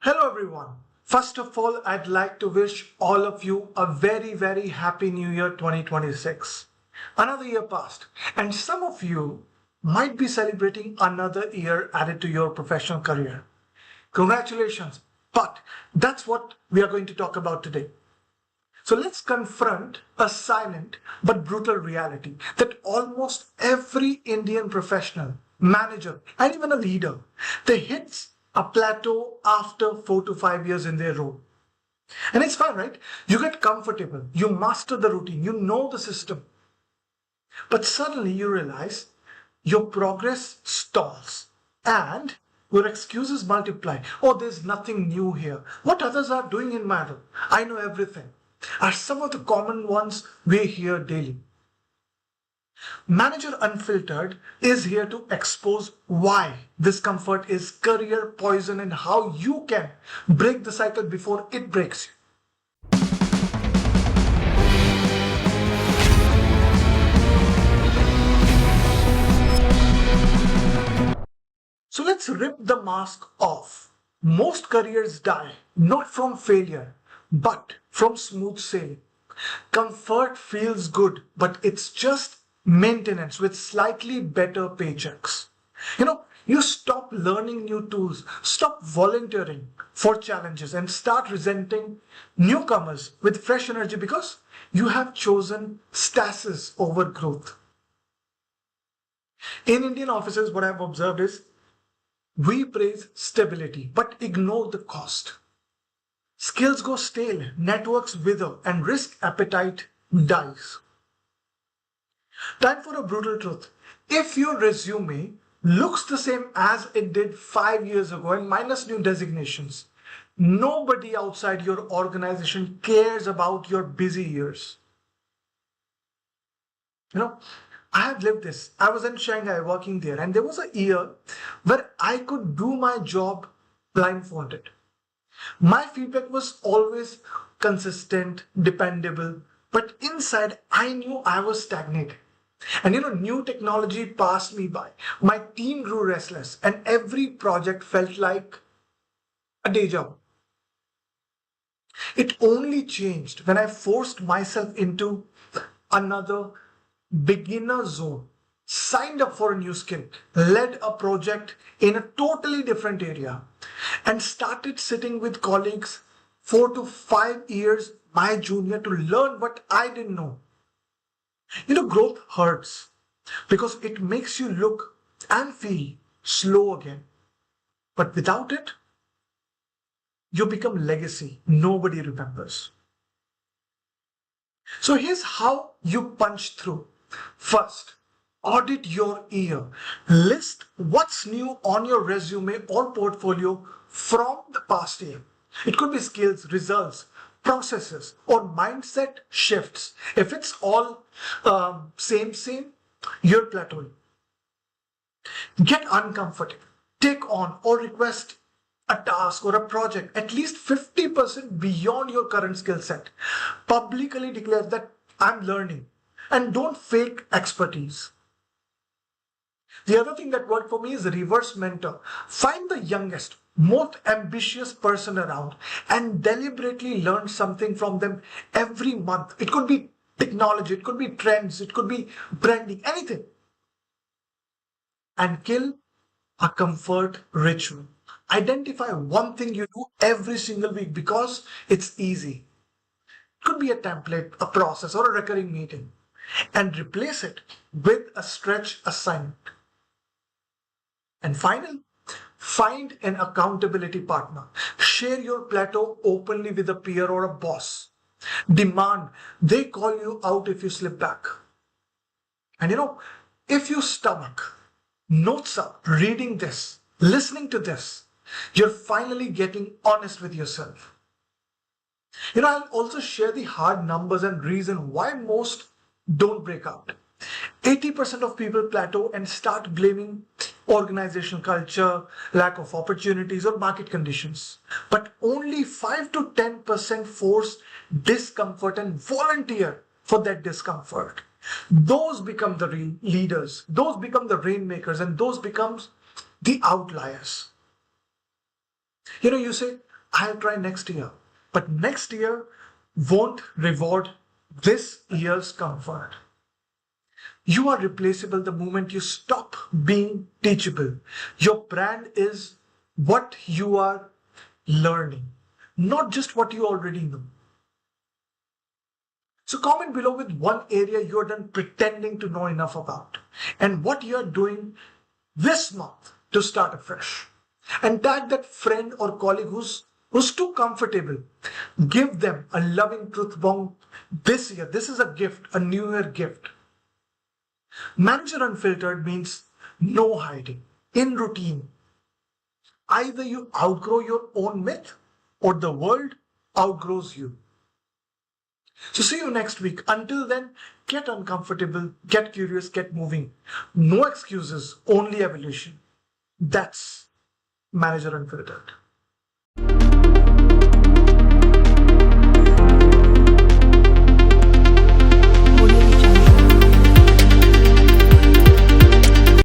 Hello everyone. First of all, I'd like to wish all of you a very happy new year 2026. Another year passed, and some of you might be celebrating another year added to your professional career. Congratulations. But that's what we are going to talk about today. So let's confront a silent but brutal reality that almost every Indian professional, manager, and even a leader, they hit a plateau after 4 to 5 years in their role. And it's fine, right? You get comfortable, you master the routine, you know the system. But suddenly you realize your progress stalls and your excuses multiply. Oh, there's nothing new here. What others are doing in my role, I know everything, are some of the common ones we hear daily. Manager Unfiltered is here to expose why discomfort is career poison and how you can break the cycle before it breaks you. So let's rip the mask off. Most careers die not from failure, but from smooth sailing. Comfort feels good, but it's just maintenance with slightly better paychecks. You stop learning new tools, stop volunteering for challenges, and start resenting newcomers with fresh energy because you have chosen stasis over growth. In Indian offices, what I've observed is we praise stability but ignore the cost. Skills go stale, networks wither, and risk appetite dies. Time for a brutal truth. If your resume looks the same as it did 5 years ago and minus new designations, nobody outside your organization cares about your busy years. I have lived this. I was in Shanghai working there, and there was a year where I could do my job blindfolded. My feedback was always consistent, dependable, but inside I knew I was stagnating. And new technology passed me by. My team grew restless, and every project felt like a deja vu. It only changed when I forced myself into another beginner zone, signed up for a new skill, led a project in a totally different area, and started sitting with colleagues 4 to 5 years my junior to learn what I didn't know. Growth hurts because it makes you look and feel slow again. But without it, you become legacy nobody remembers. So here's how you punch through. First, audit your year. List what's new on your resume or portfolio from the past year. It could be skills, results, processes, or mindset shifts. If it's all same, you're plateauing. Get uncomfortable. Take on or request a task or a project at least 50% beyond your current skill set. Publicly declare that I'm learning, and don't fake expertise. The other thing that worked for me is reverse mentor. Find the youngest, most ambitious person around and deliberately learn something from them every month. It could be technology, it could be trends, it could be branding, anything. And kill a comfort ritual. Identify one thing you do every single week because it's easy. It could be a template, a process, or a recurring meeting. And replace it with a stretch assignment. And finally, find an accountability partner. Share your plateau openly with a peer or a boss. Demand they call you out if you slip back. And if you stomach notes up, reading this, listening to this, you're finally getting honest with yourself. I'll also share the hard numbers and reason why most don't break out. 80% of people plateau and start blaming organizational culture, lack of opportunities, or market conditions. But only 5 to 10% force discomfort and volunteer for that discomfort. Those become the real leaders, those become the rainmakers, and those becomes the outliers. You say, I'll try next year. But next year won't reward this year's comfort. You are replaceable the moment you stop being teachable. Your brand is what you are learning, not just what you already know. So comment below with one area you're done pretending to know enough about and what you're doing this month to start afresh. And tag that friend or colleague who's too comfortable. Give them a loving truth bomb this year. This is a gift, a New Year gift. Manager Unfiltered means no hiding, in routine. Either you outgrow your own myth or the world outgrows you. So see you next week. Until then, get uncomfortable, get curious, get moving. No excuses, only evolution. That's Manager Unfiltered.